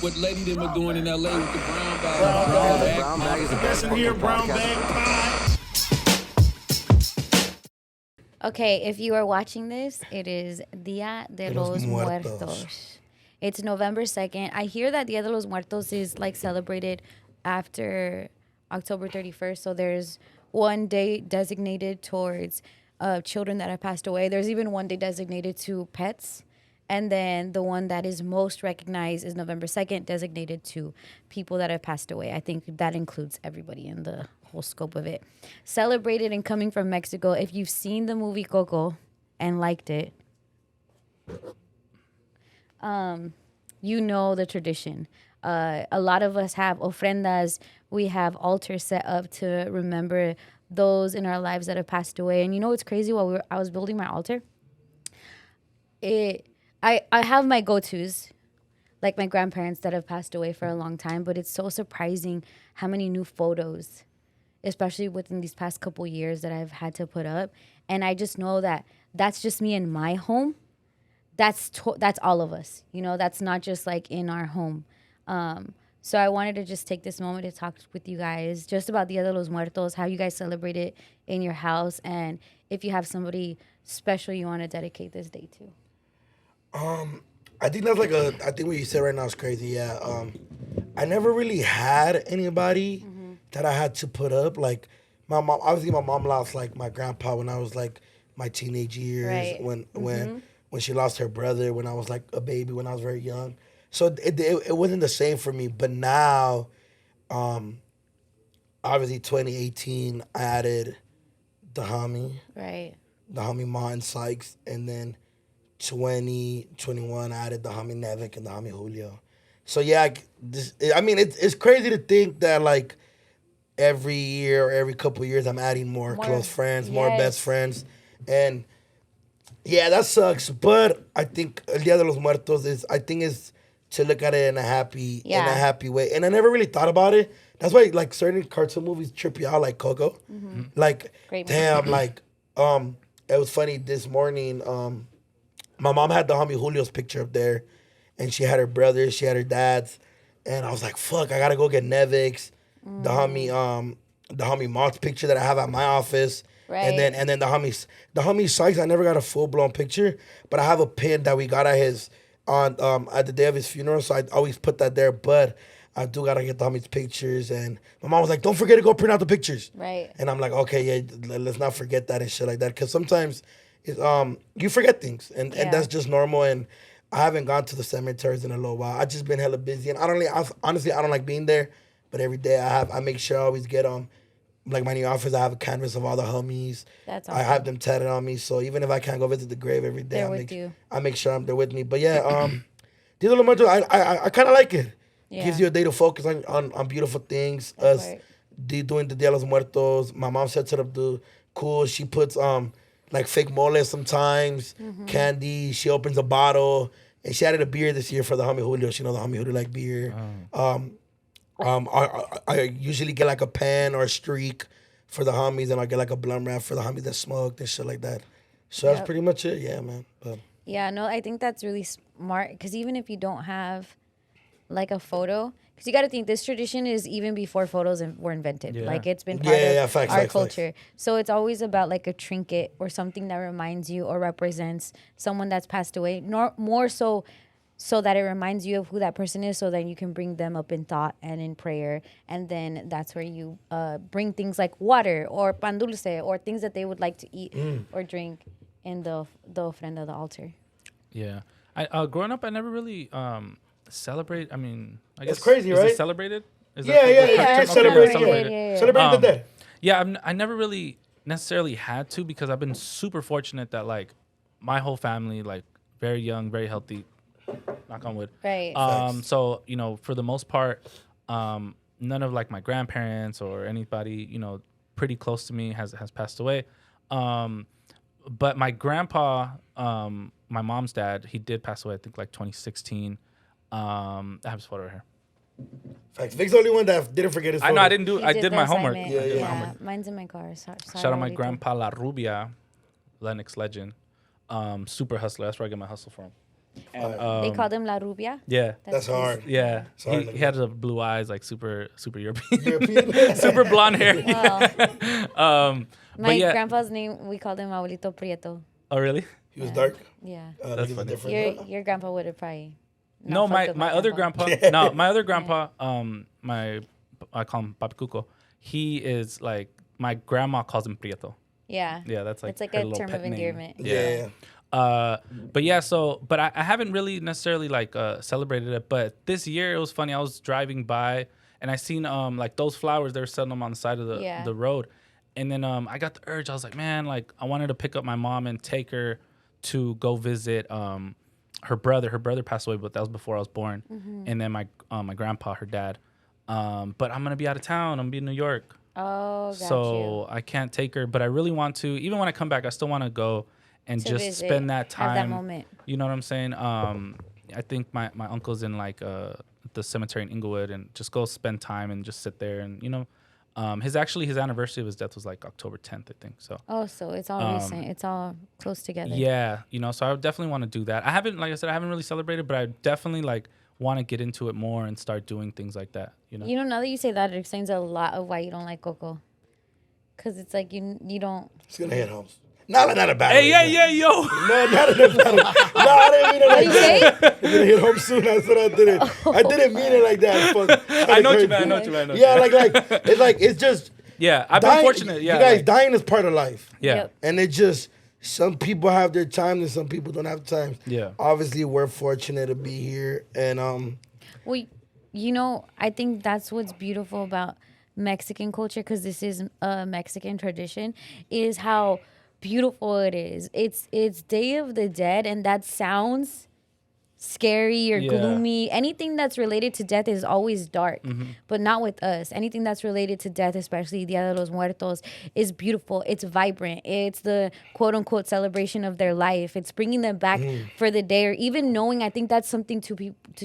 what lady them are doing in LA with the brown bag. Brown bag is the best Listen here, fucking brown podcast. bag pod. Okay, if you are watching this, it is Dia de los Muertos. It's November 2nd. I hear that Dia de los Muertos is like celebrated after October 31st. So there's one day designated towards children that have passed away. There's even one day designated to pets. And then the one that is most recognized is November 2nd, designated to people that have passed away. I think that includes everybody in the whole scope of it. Celebrated and coming from Mexico. If you've seen the movie Coco and liked it, you know the tradition. A lot of us have ofrendas. We have altars set up to remember those in our lives that have passed away. And you know what's crazy? While I was building my altar, I have my go-tos, like my grandparents that have passed away for a long time, but it's so surprising how many new photos, especially within these past couple years, that I've had to put up. And I just know that that's just me in my home. That's all of us, you know, that's not just like in our home. So I wanted to just take this moment to talk with you guys just about Dia de los Muertos, how you guys celebrate it in your house, and if you have somebody special you want to dedicate this day to. I think that's I think what you said right now is crazy. Yeah. I never really had anybody that I had to put up. Like my mom, obviously my mom lost like my grandpa when I was like my teenage years, Right. when she lost her brother when I was like a baby, when I was very young. So it wasn't the same for me. But now, obviously 2018, I added the homie, Right. the homie Martin Sykes, and then 2021, I added the homie Nevik and the homie Julio. So yeah, it's crazy to think that like every year or every couple of years I'm adding more close friends, more yes. best friends, and yeah, that sucks. But I think El Dia de los Muertos is to look at it in a happy way, and I never really thought about it. That's why like certain cartoon movies trip you out, like Coco. Like Great movie. damn, like it was funny this morning. My mom had the homie Julio's picture up there, and she had her brothers, she had her dads, and I was like, "Fuck, I gotta go get Nevik's, the homie Mott's picture that I have at my office, Right. and then the homie Sykes. I never got a full blown picture, but I have a pin that we got at his at the day of his funeral, so I always put that there. But I do gotta get the homie's pictures, and my mom was like, "Don't forget to go print out the pictures." Right. And I'm like, "Okay, yeah, let's not forget that and shit like that," because sometimes you forget things, and that's just normal. And I haven't gone to the cemeteries in a little while. I've just been hella busy, and honestly I don't like being there. But every day I make sure I always get like my new office. I have a canvas of all the homies. That's I awesome. have them tatted on me, so even if I can't go visit the grave every day, They're with you. I make sure they're with me. But yeah, Dia de los Muertos, I kind of like it. Yeah. Gives you a day to focus on beautiful things. That's Us right. doing the Dia de los Muertos. My mom sets it up cool. She puts like fake mole sometimes, candy. She opens a bottle, and she added a beer this year for the homie Julio. She know the homie Julio like beer. I usually get like a pen or a streak for the homies, and I get like a blunt wrap for the homies that smoke and shit like that. So that's pretty much it. Yeah, man. But Yeah, no, I think that's really smart because even if you don't have like a photo, because you got to think this tradition is even before photos were invented. Yeah. Like it's been part of facts, our facts, culture. So it's always about like a trinket or something that reminds you or represents someone that's passed away. More so that it reminds you of who that person is, so that you can bring them up in thought and in prayer. And then that's where you bring things like water or pan dulce or things that they would like to eat or drink in the ofrenda, the altar. Yeah. I growing up, I never really celebrate. I mean, I guess It's crazy, is right? it celebrated? Is yeah, the it's correct just term? Okay, celebrating, celebrated. Yeah. celebrating the dead. Yeah, I never really necessarily had to, because I've been super fortunate that like my whole family, like very young, very healthy, knock on wood. Right. So, you know, for the most part, none of like my grandparents or anybody, you know, pretty close to me has passed away. But my grandpa, my mom's dad, he did pass away, I think like 2016. I have his photo right here. Facts. Vic's the only one that didn't forget his I photo. know I didn't do. You I did did the my homework. assignment. I did my Yeah, homework. mine's in my car. Shout out my grandpa La Rubia, Lennox legend. Super hustler. That's where I get my hustle from. And, They called him La Rubia. Yeah. That's hard. Yeah. Sorry, He had the blue eyes, like super European. European. Super blonde hair. Wow. But My yeah. grandpa's name, we called him Abuelito Prieto. Oh, really? He was dark. Yeah. That's funny. Your grandpa would have probably. No, not fucked my with other grandpa. No, my other grandpa. I call him Papi Cuco. He is like my grandma calls him Prieto. Yeah. Yeah, that's like It's like her a little term pet of name. endearment. Yeah. But yeah, but I haven't really necessarily like celebrated it. But this year it was funny. I was driving by and I seen like those flowers. They were selling them on the side of the road, and then I got the urge. I was like, man, like I wanted to pick up my mom and take her to go visit her brother. Her brother passed away, but that was before I was born. And then my grandpa, her dad. But I'm gonna be out of town. I'm gonna be in New York. Oh, got So I can't take her, but I really want to. Even when I come back, I still want to go and To just visit, spend that time. have that moment. You know what I'm saying? I think my uncle's in like the cemetery in Inglewood, and just go spend time and just sit there and his anniversary of his death was like October 10th, I think. So. Oh, so it's all recent. It's all close together. Yeah, so I would definitely want to do that. I haven't really celebrated, but I definitely like want to get into it more and start doing things like that. Now that you say that, it explains a lot of why you don't like Coco. Because it's like you don't. It's gonna hit home. Not a bad Hey, way. yeah, yo. No, not in a bad way. No, I didn't mean it like you that. It's gonna hit home soon. I said I didn't. I didn't mean it like that. Fuck. I know what you meant. Yeah, it's just. Yeah, I've dying, been fortunate. Yeah, you guys, dying is part of life. Yeah. Yep. And it just, some people have their time and some people don't have time. Yeah. Obviously, we're fortunate to be here. And Well, I think that's what's beautiful about Mexican culture, because this is a Mexican tradition, is how beautiful it is. It's Day of the Dead, and that sounds scary or gloomy. Anything that's related to death is always dark, but not with us. Anything that's related to death, especially Dia de los Muertos, is beautiful. It's vibrant. It's the quote unquote celebration of their life. It's bringing them back for the day, or even knowing. I think that's something to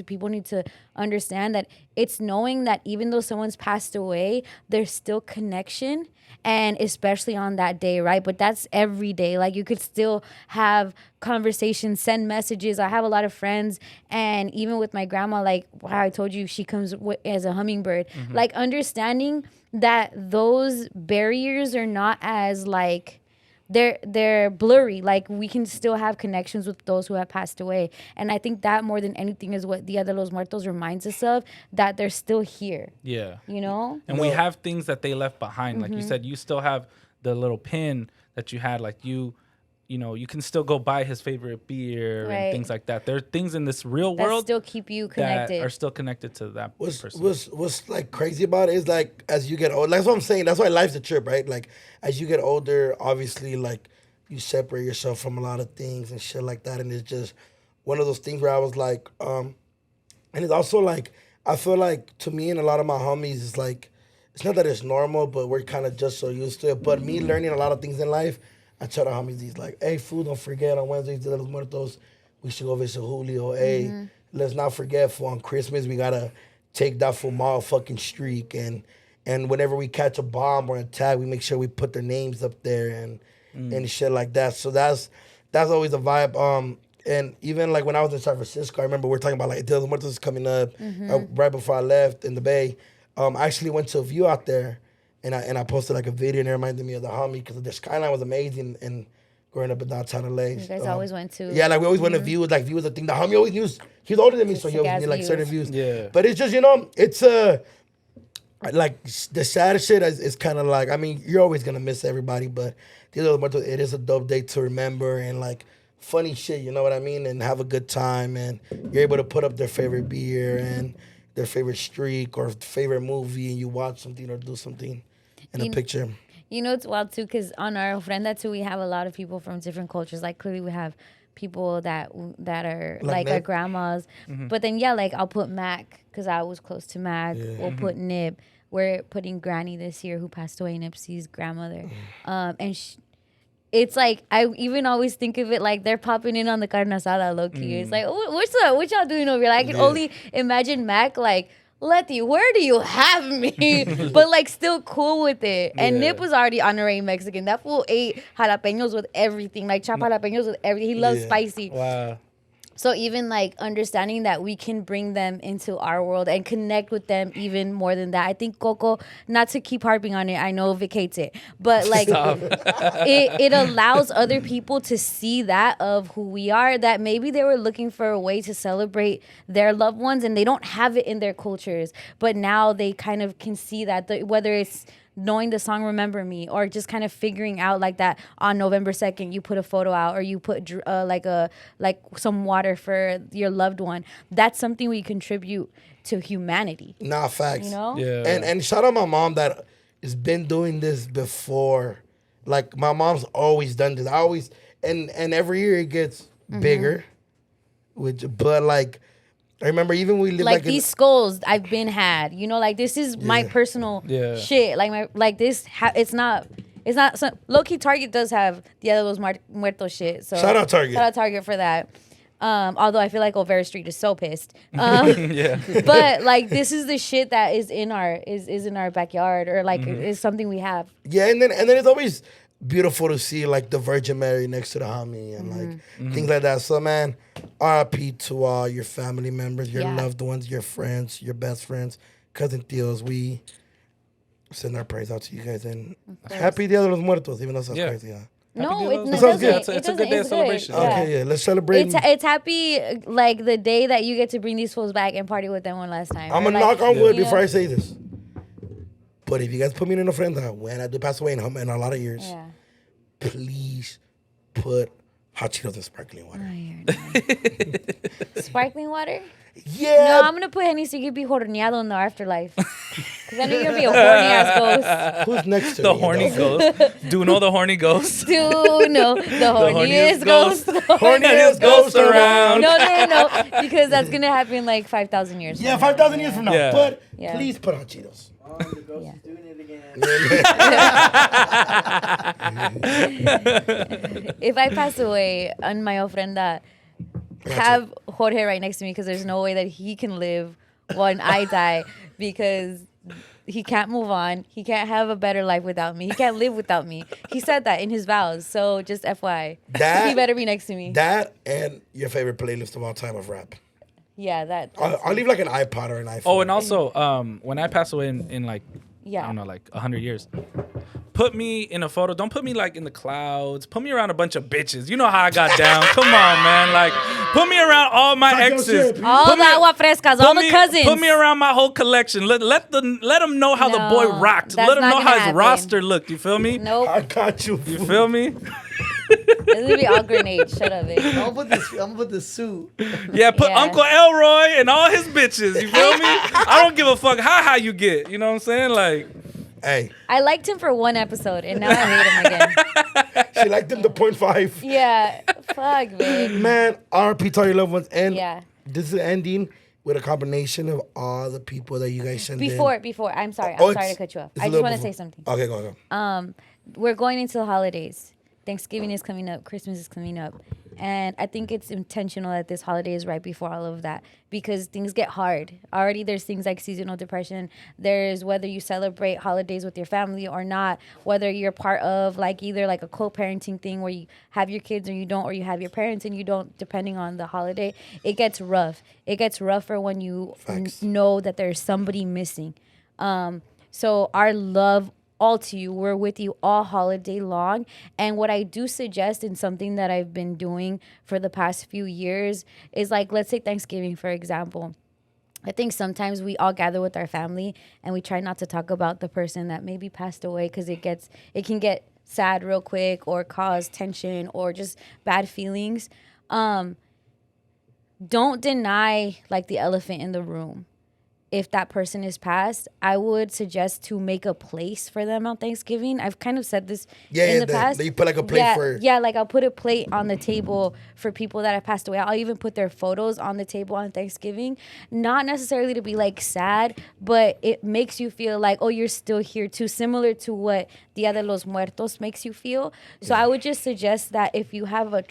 people need to understand, that it's knowing that even though someone's passed away, there's still connection. And especially on that day, right? But that's every day. Like, you could still have conversations, send messages. I have a lot of friends, and even with my grandma, like how I told you, she comes as a hummingbird. Like, understanding that those barriers are not as like, they're blurry. Like, we can still have connections with those who have passed away. And I think that more than anything is what Dia de los Muertos reminds us of, that they're still here. Yeah. And we have things that they left behind. Like you said, you still have the little pin that you had. Like you can still go buy his favorite beer and things like that. There are things in this real that world still keep you connected. that are still connected to that person. what's like crazy about it is, like, as you get old, that's what I'm saying. That's why life's a trip, right? Like, as you get older, obviously, like, you separate yourself from a lot of things and shit like that. And it's just one of those things where I was like, and it's also like, I feel like, to me and a lot of my homies, it's like, it's not that it's normal, but we're kind of just so used to it. But me learning a lot of things in life, I tell the homies, these like, hey, fool, don't forget on Wednesdays, Dia de los Muertos, we should go visit Julio. Hey, let's not forget, for on Christmas, we gotta take that full motherfucking streak. And whenever we catch a bomb or attack, we make sure we put their names up there and shit like that. So that's always a vibe. And even like when I was in San Francisco, I remember we were talking about like Dia de los Muertos is coming up right before I left in the Bay. I actually went to a view out there. And I posted like a video, and it reminded me of the homie, because the skyline was amazing. And growing up in downtown LA, You guys always went to. yeah, like we always went to view. Like view was a thing. The homie always knew. He was older than me, so he always knew like views. certain views. Yeah. But it's just, it's like the saddest shit is kind of like, I mean, you're always gonna miss everybody, but it is a dope day to remember, and like funny shit. You know what I mean? And have a good time, and you're able to put up their favorite beer and their favorite streak or favorite movie, and you watch something or do something. In a picture. It's wild too, because on our ofrenda too, we have a lot of people from different cultures. Like, clearly we have people that are like our grandmas. But then, like, I'll put Mac, because I was close to Mac. Yeah. We'll put Nip. We're putting Granny this year, who passed away, Nipsey's grandmother. And it's like, I even always think of it like they're popping in on the carne asada, low-key. It's like, what's up? What y'all doing over here? I can only imagine Mac, like, Letty, where do you have me? But like, still cool with it. And Nip was already honoring Mexican. That fool ate jalapenos with everything, like chopped jalapenos with everything. He loves spicy. Wow. So even like understanding that we can bring them into our world and connect with them even more than that. I think Coco, not to keep harping on it, I know Vic hates it, but like it allows other people to see that of who we are, that maybe they were looking for a way to celebrate their loved ones and they don't have it in their cultures, but now they kind of can see that, whether it's knowing the song Remember Me, or just kind of figuring out like that on November 2nd you put a photo out, or you put like some water for your loved one. That's something we contribute to humanity. Nah, facts. You know? Yeah. And shout out my mom that has been doing this before. Like my mom's always done this. I always and every year it gets bigger. But like I remember even we lived like these skulls I've been had. You know, like this is my personal shit. Like this. It's not. So, low-key Target does have Dia de los Muertos shit. So shout out Target. Shout out Target for that. Although I feel like Olvera Street is so pissed. Yeah. But like this is the shit that is in our in our backyard, or like is something we have. Yeah, and then it's always beautiful to see like the Virgin Mary next to the homie and like things like that. So man, RIP to all your family members, your loved ones, your friends, your best friends, cousin Theos. We send our prayers out to you guys, and happy Dia de los Muertos, even though it sounds crazy. Huh? No, It it sounds good. doesn't. It's a good day of celebration. Okay, yeah, let's celebrate. It's happy, like the day that you get to bring these fools back and party with them one last time. I'm gonna like, knock on wood you before know? I say this. But if you guys put me in ofrenda when I do pass away in a lot of years, please put hot Cheetos and sparkling water. Sparkling water? Yeah. No, I'm gonna put Henny so you can be horneado in the afterlife. Because I know you're gonna be a horny ass ghost. Who's next to The me? horny ghost. Do you know the horny ghost? Do no, the horniest ghost. Horniest ghost around. No. Because that's gonna happen like 5,000 years. Yeah, from now. 5,000 years from now. Yeah. But Yeah. please put hot Cheetos. Oh, the ghost is doing it again. If I pass away on my ofrenda, have Jorge right next to me, because there's no way that he can live when I die, because he can't move on. He can't have a better life without me. He can't live without me. He said that in his vows. So just FYI, he better be next to me. That and your favorite playlist of all time of rap. Yeah, that. I'll leave like an iPod or an iPhone. Oh, and also, when I pass away in like, I don't know, like 100 years, put me in a photo. Don't put me like in the clouds. Put me around a bunch of bitches. You know how I got down. Come on, man. Like, put me around all my exes. All the agua frescas, all the cousins. Put me around my whole collection. Let them know how the boy rocked. that's Let them not know gonna how his happen. roster looked. You feel me? Nope. I got you. You feel me? This is gonna be all grenades. Shut up, Vic. I'm gonna put the suit. Yeah, put Yeah. Uncle Elroy and all his bitches. You feel me? I don't give a fuck how high you get. You know what I'm saying? Like, Hey, I liked him for one episode, and now I hate him again. she liked them to 0.5. Yeah, fuck, Vic. Man, RP to all your loved ones. And Yeah. this is ending with a combination of all the people that you guys sent in. Before, I'm sorry. Oh, I'm sorry it's- to cut you off. it's a I just little want to before. say something. Okay, go. We're going into the holidays. Thanksgiving is coming up. Christmas is coming up. And I think it's intentional that this holiday is right before all of that, because things get hard. Already there's things like seasonal depression. There's whether you celebrate holidays with your family or not, whether you're part of like either like a co-parenting thing where you have your kids or you don't, or you have your parents and you don't, depending on the holiday. It gets rough. It gets rougher when you know that there's somebody missing. So our love all to you. We're with you all holiday long. And what I do suggest, and something that I've been doing for the past few years, is like, let's say Thanksgiving, for example. I think sometimes we all gather with our family and we try not to talk about the person that maybe passed away, because it can get sad real quick or cause tension or just bad feelings. Don't deny like the elephant in the room. If that person is passed, I would suggest to make a place for them on Thanksgiving. I've kind of said this in the past. You put like a plate for... Yeah, like I'll put a plate on the table for people that have passed away. I'll even put their photos on the table on Thanksgiving. Not necessarily to be like sad, but it makes you feel like, oh, you're still here too, similar to what Dia de los Muertos makes you feel. So I would just suggest that if you have a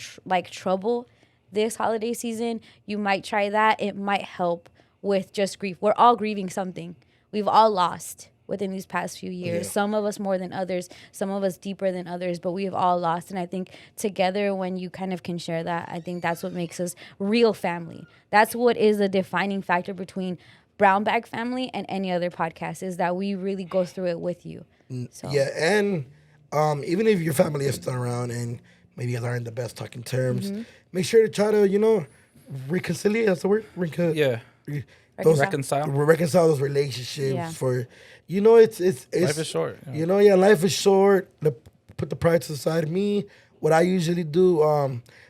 trouble this holiday season, you might try that. It might help with just grief. We're all grieving something. We've all lost, within these past few years. Yeah. Some of us more than others, some of us deeper than others, but we've all lost. And I think together, when you kind of can share that, I think that's what makes us real family. That's what is a defining factor between Brown Bag Family and any other podcast, is that we really go through it with you. So. Yeah, and even if your family is still around and maybe you guys aren't in the best talking terms, make sure to try to, reconcile. That's the word? Yeah. Reconcile those relationships. Yeah. For, it's Life is short. Life is short. Put the pride to the side. Me, what I usually do,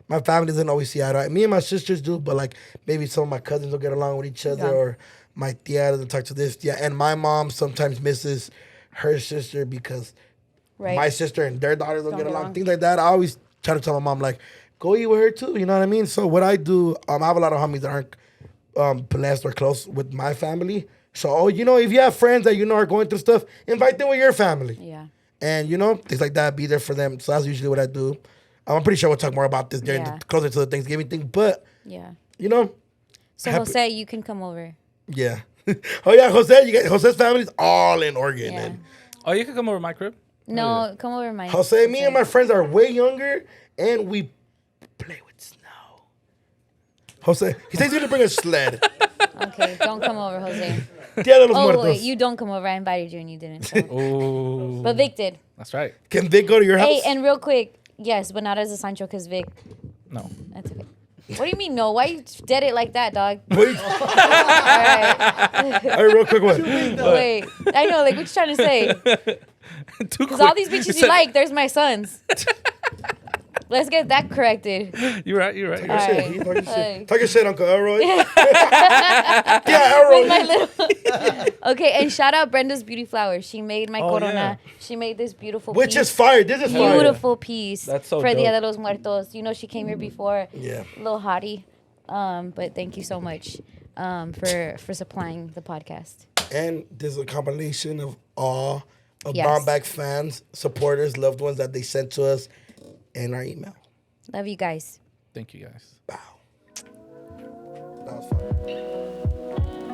my family doesn't always see eye to eye. Me and my sisters do, but like maybe some of my cousins will get along with each other, or my tia doesn't talk to this tia. And my mom sometimes misses her sister because my sister and their daughters don't get along. Things like that. I always try to tell my mom, like, go eat with her too. You know what I mean? So what I do, I have a lot of homies that aren't blessed or close with my family. So, if you have friends that are going through stuff, invite them with your family. Yeah. And, things like that, be there for them. So that's usually what I do. I'm pretty sure we'll talk more about this during closer to the Thanksgiving thing. But, So, Jose, you can come over. Yeah. Oh, yeah, Jose's family's all in Oregon. Yeah. And Oh, you can come over to my crib. No, come over my. Jose, me and my friends are way younger, and we play with snow. Jose, he says he's going to bring a sled. Okay, don't come over, Jose. Dia de los Oh, Muertos. wait, you don't come over. I invited you and you didn't. So. Oh. But Vic did. That's right. Can Vic go to your house? Hey, and real quick, yes, but not as a Sancho, because Vic. No. That's okay. What do you mean no? Why you did it like that, dog? Wait. All right. All right, real quick one. Wait. I know, like, what you trying to say? Because all these bitches you like, there's my sons. Let's get that corrected. You're right. Talking All shit. right. He talking Like- shit. Talking shit, Uncle Elroy. Yeah, Elroy. With my little. Okay, and shout out Brenda's Beauty Flowers. She made my corona. yeah. She made this beautiful Which piece. is fire. This is fire. Beautiful piece. That's so for dope. Dia de los Muertos. She came here before. Yeah. Little hottie. But thank you so much for supplying the podcast. And there's a compilation of all of Yes. Brown Bag fans, supporters, loved ones that they sent to us in our email. Love you guys. Thank you, guys. Wow. That was fun.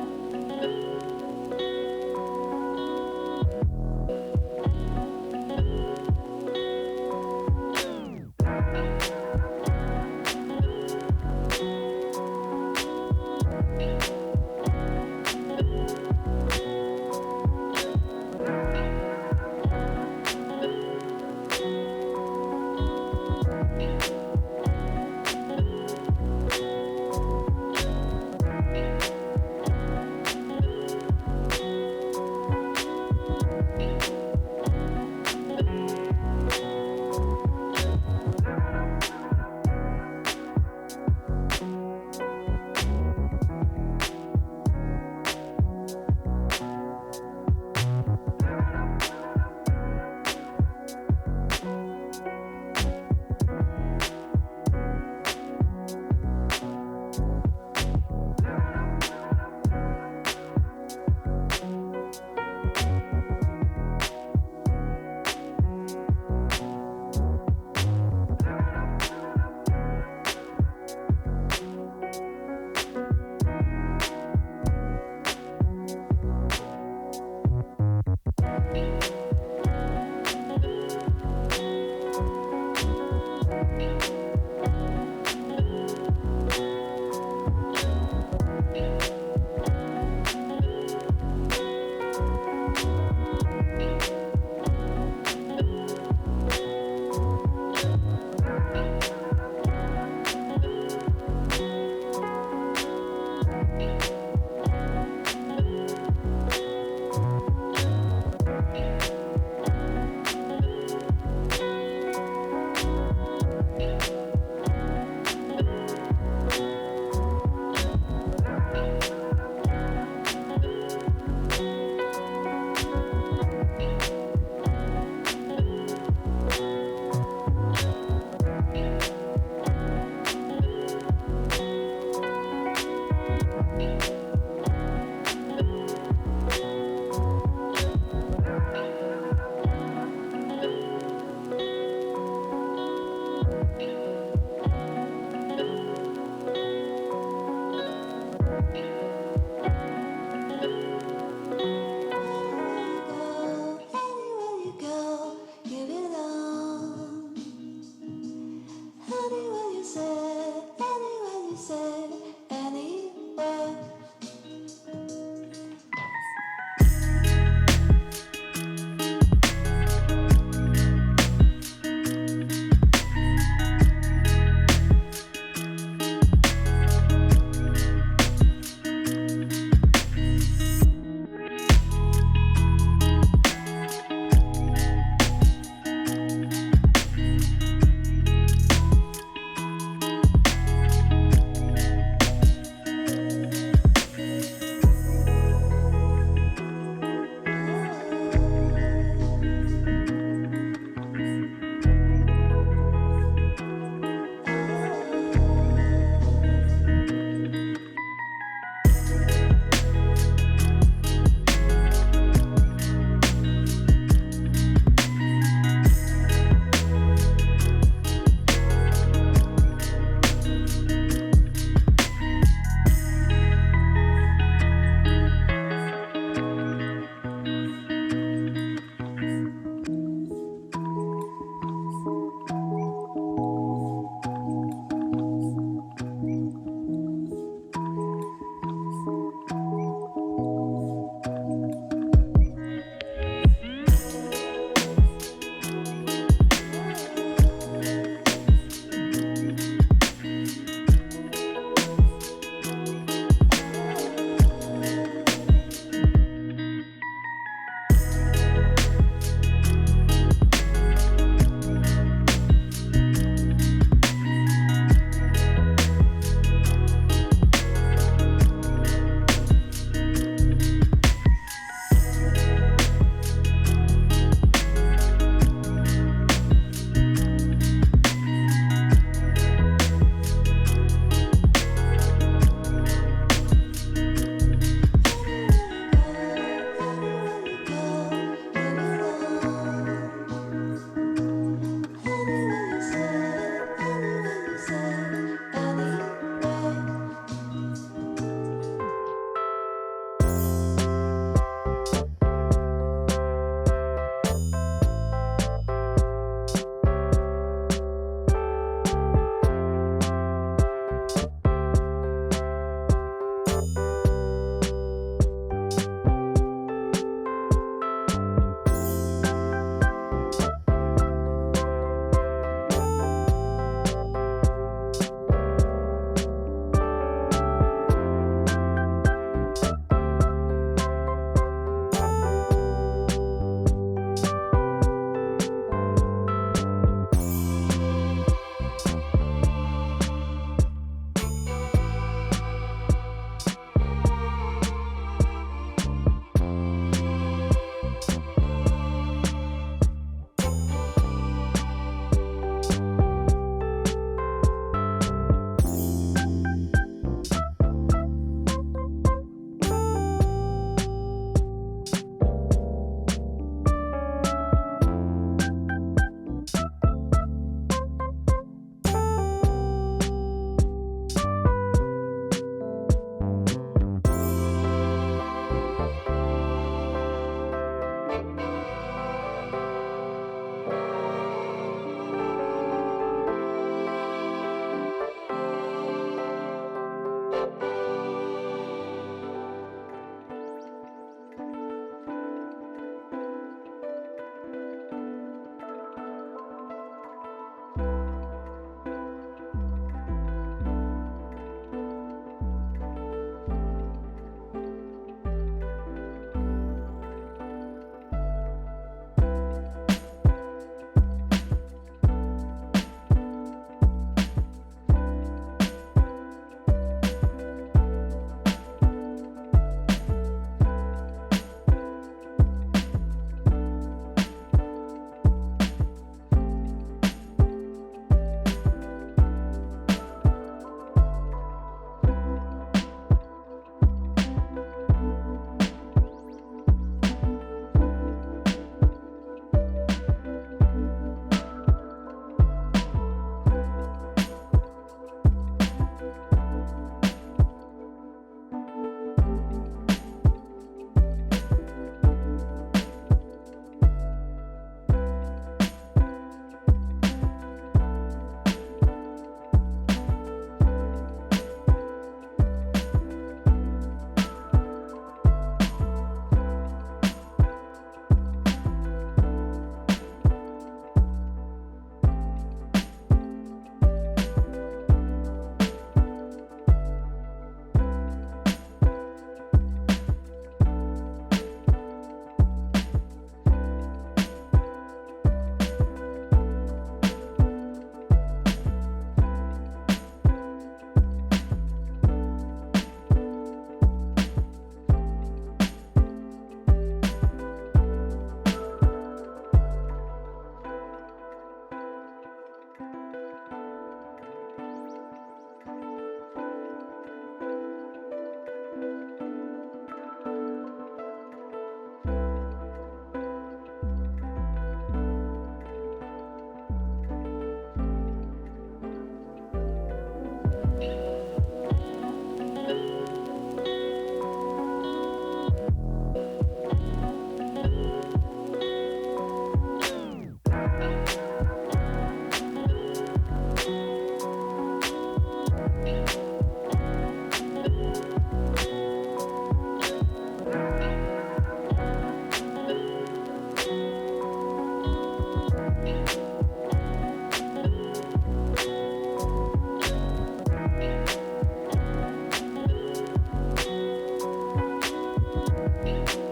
Bye.